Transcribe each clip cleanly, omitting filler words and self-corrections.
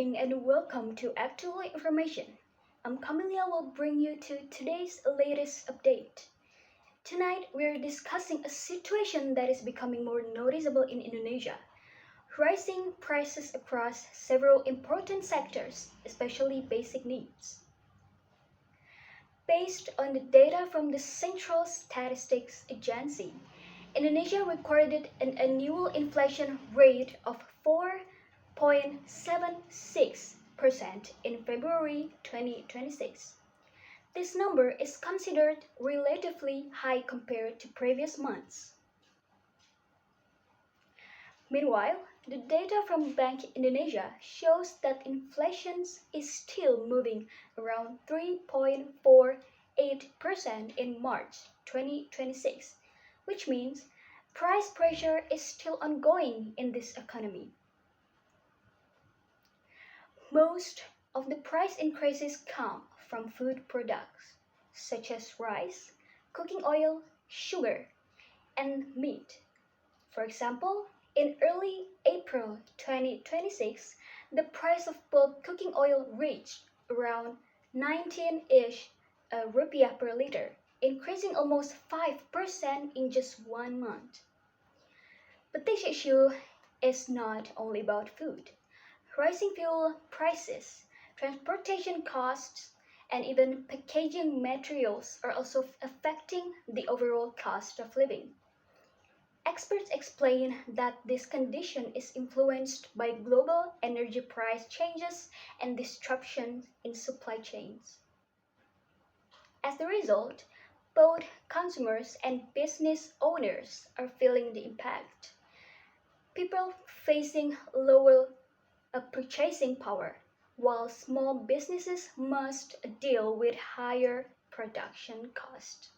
morning and welcome to Actual Information. I'm Camelia will bring you to today's latest update. Tonight we're discussing a situation that is becoming more noticeable in Indonesia. Rising prices across several important sectors, especially basic needs. Based on the data from the Central Statistics Agency, Indonesia recorded an annual inflation rate of 4.76% in February 2026. This number is considered relatively high compared to previous months. Meanwhile, the data from Bank Indonesia shows that inflation is still moving around 3.48% in March 2026, which means price pressure is still ongoing in this economy. Most of the price increases come from food products such as rice, cooking oil, sugar, and meat. For example, in early April 2026, the price of bulk cooking oil reached around 19-ish rupiah per liter, increasing almost 5% in just 1 month. But this issue is not only about food. Rising fuel prices, transportation costs, and even packaging materials are also affecting the overall cost of living. Experts explain that this condition is influenced by global energy price changes and disruptions in supply chains. As a result, both consumers and business owners are feeling the impact. People facing lower purchasing power, while small businesses must deal with higher production costs.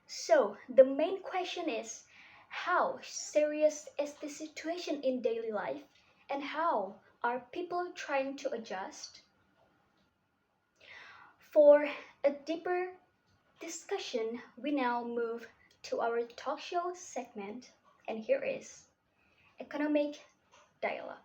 So, the main question is how serious is the situation in daily life and how are people trying to adjust? For a deeper discussion, we now move to our talk show segment, and here is Economic Dialogue.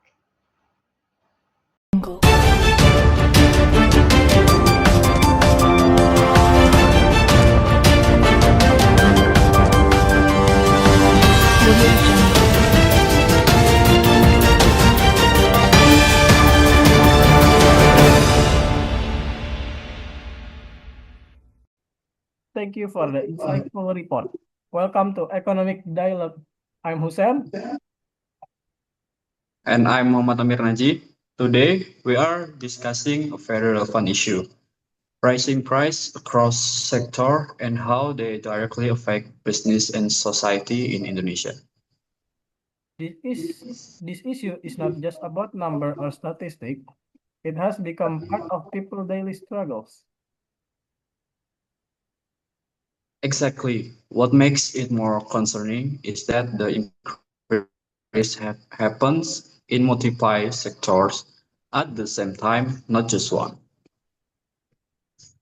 Thank you for the insightful report. Welcome to Economic Dialogue. I'm Hussein. And I'm Muhammad Amir Naji. Today, we are discussing a very relevant issue, rising price across sector and how they directly affect business and society in Indonesia. This issue is not just about number or statistic. It has become part of people's daily struggles. Exactly. What makes it more concerning is that the increase happens in multiple sectors at the same time, not just one.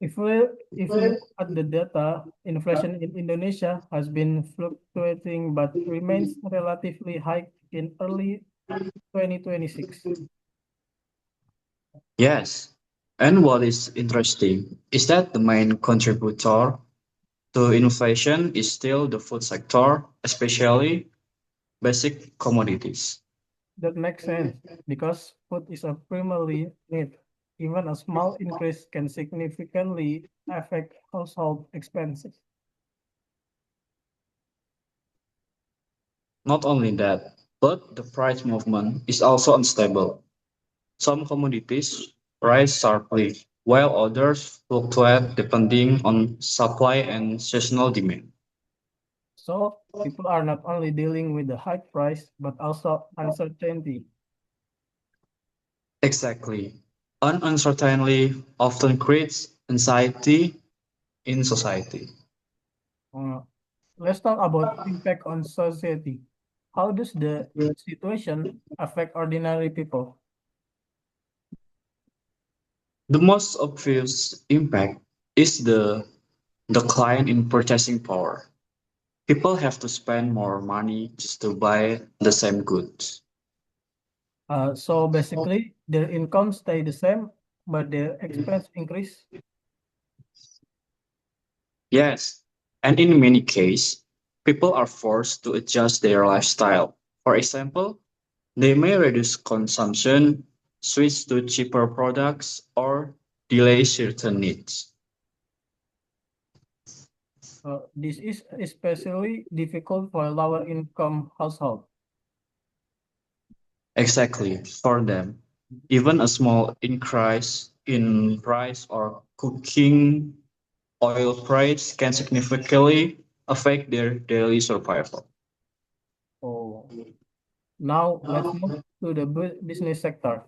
If we look at the data, inflation in Indonesia has been fluctuating but remains relatively high in early 2026. Yes. And what is interesting is that the main contributor to inflation is still the food sector, especially basic commodities. That makes sense because food is a primary need. Even a small increase can significantly affect household expenses. Not only that, but the price movement is also unstable. Some commodities rise sharply, while others fluctuate depending on supply and seasonal demand. So people are not only dealing with the high price, but also uncertainty. Exactly. Uncertainty often creates anxiety in society. Uh, let's talk about impact on society. How does the situation affect ordinary people? The most obvious impact is the decline in purchasing power. People have to spend more money just to buy the same goods. So basically, their income stay the same, but their expense increase. Yes, and in many cases, people are forced to adjust their lifestyle. For example, they may reduce consumption, switch to cheaper products, or delay certain needs. This is especially difficult for lower income household. Exactly, for them, even a small increase in price or cooking oil price can significantly affect their daily survival. Oh, now let's move to the business sector.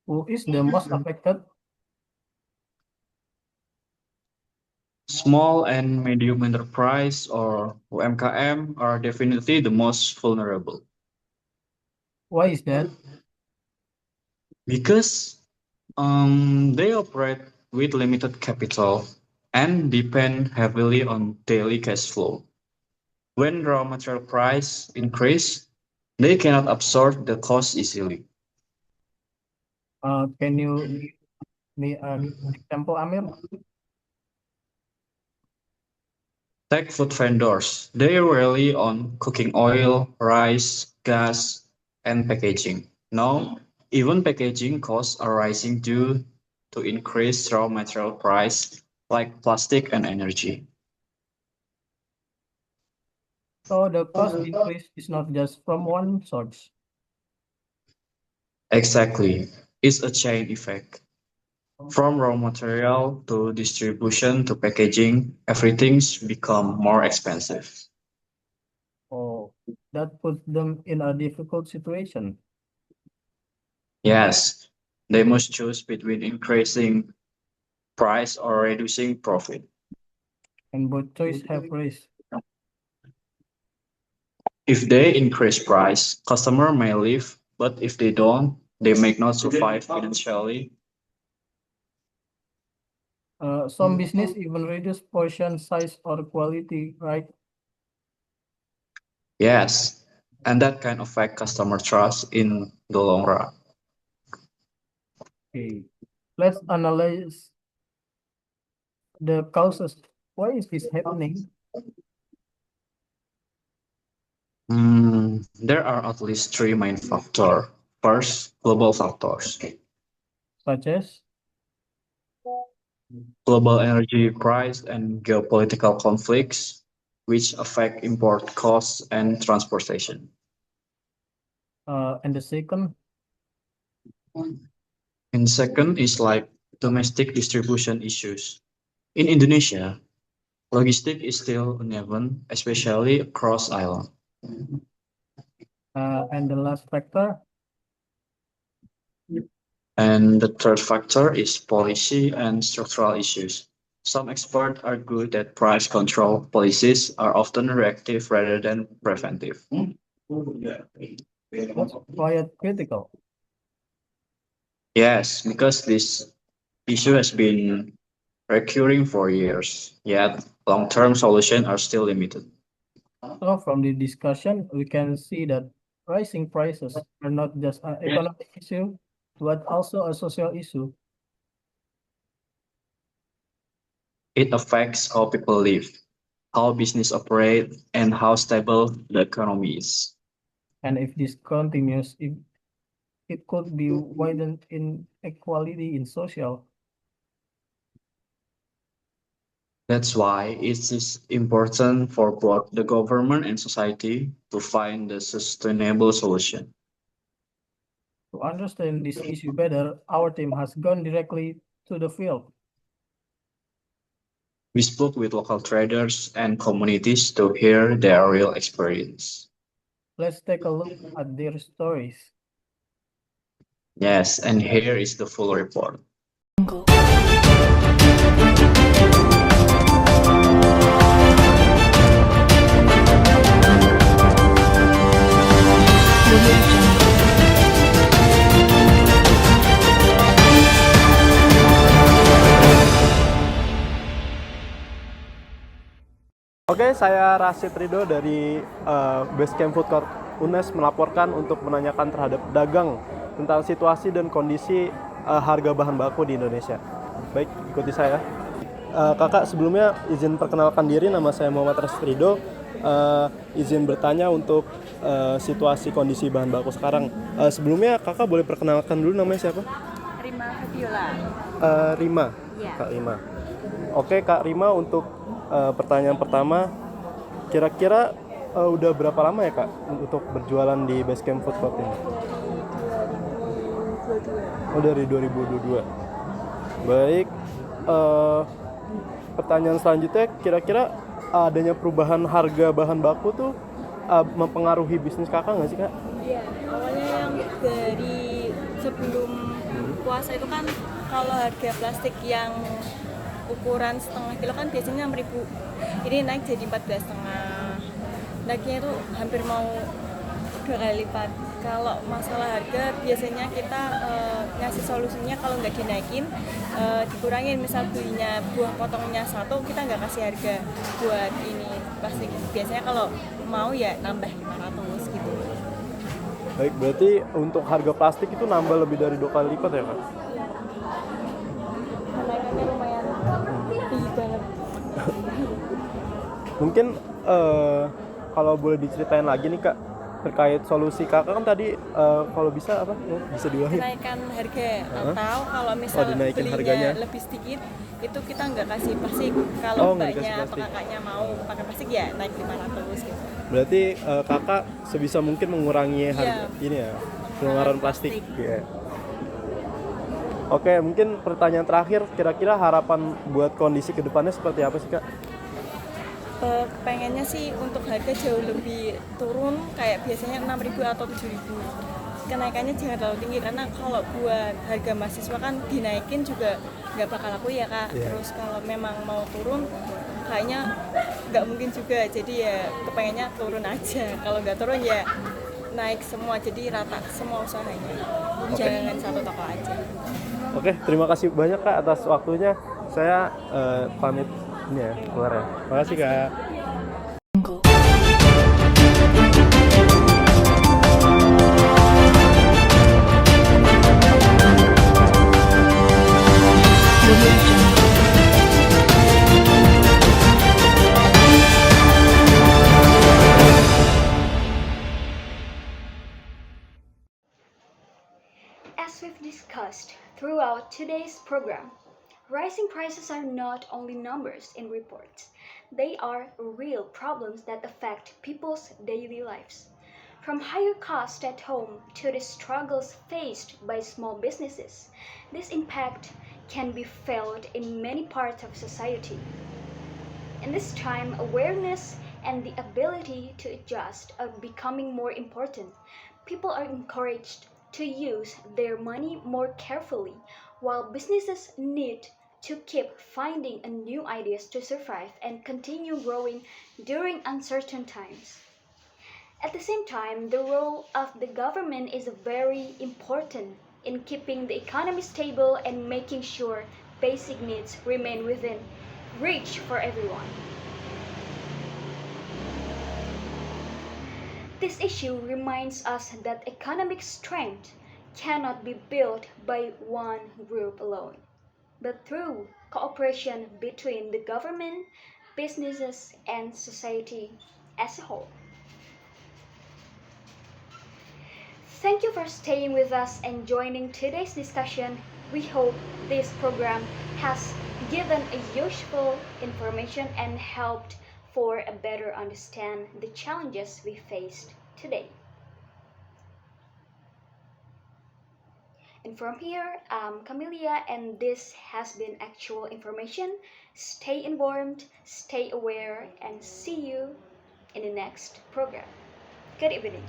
Who is the most affected? Small and medium enterprise or UMKM are definitely the most vulnerable Why is that? because they operate with limited capital and depend heavily on daily cash flow. When raw material price increase, they cannot absorb the cost easily. Can you give me an example, Amir? Take food vendors. They rely on cooking oil, rice, gas, and packaging. Now, even packaging costs are rising due to increased raw material price like plastic and energy. So the cost increase is not just from one source. Exactly. It's a chain effect. From raw material to distribution to packaging, everything's become more expensive. Oh, that puts them in a difficult situation. Yes, they must choose between increasing price or reducing profit. And both choice have risk. If they increase price, customer may leave, but if they don't, they may not survive financially. Some business even reduce portion size or quality, right? Yes, and that can affect customer trust in the long run. Okay. Let's analyze the causes. Why is this happening? There are at least three main factors. First, global factors. Such as, Global energy price and geopolitical conflicts, which affect import costs and transportation. and the second, And second is like domestic distribution issues. In Indonesia, logistic is still uneven, especially across island. and the last factor, And the third factor is policy and structural issues. Some experts argue that price control policies are often reactive rather than preventive. that's quite critical. Yes, because this issue has been recurring for years, yet long-term solutions are still limited. So from the discussion, we can see that rising prices are not just an economic issue, but also a social issue. It affects how people live, how business operate, and how stable the economy is. And if this continues, it could be widened inequality in social. That's why it is important for both the government and society to find a sustainable solution. To understand this issue better, our team has gone directly to the field. We spoke with local traders and communities to hear their real experience. Let's take a look at their stories. Yes, and here is the full report. Oke, saya Rashid Ridho dari Basecamp Food Court UNES melaporkan untuk menanyakan terhadap dagang tentang situasi dan kondisi harga bahan baku di Indonesia. Baik, ikuti saya. Kakak, sebelumnya izin perkenalkan diri, nama saya Muhammad Rastrido. Izin bertanya untuk situasi kondisi bahan baku sekarang. Sebelumnya kakak boleh perkenalkan dulu, namanya siapa? Rima Fabiola. Rima. Iya. Kak Rima. Oke, Kak Rima, untuk pertanyaan pertama, kira-kira udah berapa lama ya Kak untuk berjualan di Basecamp Food Court ini? Dari 2022. Oh, dari 2022. Baik. Pertanyaan selanjutnya, kira-kira adanya perubahan harga bahan baku tuh mempengaruhi bisnis kakak nggak sih Kak? Iya, awalnya yang dari sebelum puasa itu kan kalau harga plastik yang ukuran setengah kilo kan biasanya 6.000. Ini naik jadi 14,5. Naiknya itu hampir mau 2 kali lipat. Kalau masalah harga biasanya kita ngasih solusinya kalau nggak dinaikin, dikurangin. Misal belinya buah potongnya 1, kita nggak kasih harga buat ini plastik. Biasanya kalau mau ya nambah 500 gitu. Baik, berarti untuk harga plastik itu nambah lebih dari 2 kali lipat ya Kak? Kenaikannya lumayan tinggi banget. Mungkin kalau boleh diceritain lagi nih Kak, terkait solusi kakak kan tadi kalau bisa apa ya, bisa diulangi? Dinaikkan harga atau kalau misal dinaikin belinya harganya. lebih sedikit itu kita nggak kasih plastik. Oh, Kalau nggak dikasih mbaknya atau plastik. kakaknya mau pakai plastik ya naik 500 gitu. Berarti kakak sebisa mungkin mengurangi harga Iya. ini ya, pengeluaran plastik. plastik. Iya. Oke, mungkin pertanyaan terakhir, kira-kira harapan buat kondisi kedepannya seperti apa sih Kak? Pengennya sih untuk harga jauh lebih turun, kayak biasanya 6.000 atau 7.000. Kenaikannya jangan terlalu tinggi karena kalau buat harga mahasiswa kan dinaikin juga nggak bakal laku ya Kak. Iya. Terus kalau memang mau turun kayaknya nggak mungkin juga, jadi ya kepengennya turun aja. Kalau nggak turun ya naik semua, jadi rata semua usahanya. Jangan satu toko aja. Oke, terima kasih banyak Kak atas waktunya. Saya pamit ini ya, keluar ya. Makasih Kak. As we've discussed throughout today's program, rising prices are not only numbers in reports, they are real problems that affect people's daily lives. From higher costs at home to the struggles faced by small businesses, this impact can be felt in many parts of society. In this time, awareness and the ability to adjust are becoming more important. People are encouraged to use their money more carefully, while businesses need to keep finding new ideas to survive and continue growing during uncertain times. At the same time, the role of the government is very important in keeping the economy stable and making sure basic needs remain within reach for everyone. This issue reminds us that economic strength cannot be built by one group alone, but through cooperation between the government, businesses, and society as a whole. Thank you for staying with us and joining today's discussion. We hope this program has given a useful information and helped for a better understand the challenges we faced today. And from here, I'm Camelia, and this has been Actual Information. Stay informed, stay aware, and see you in the next program. Good evening.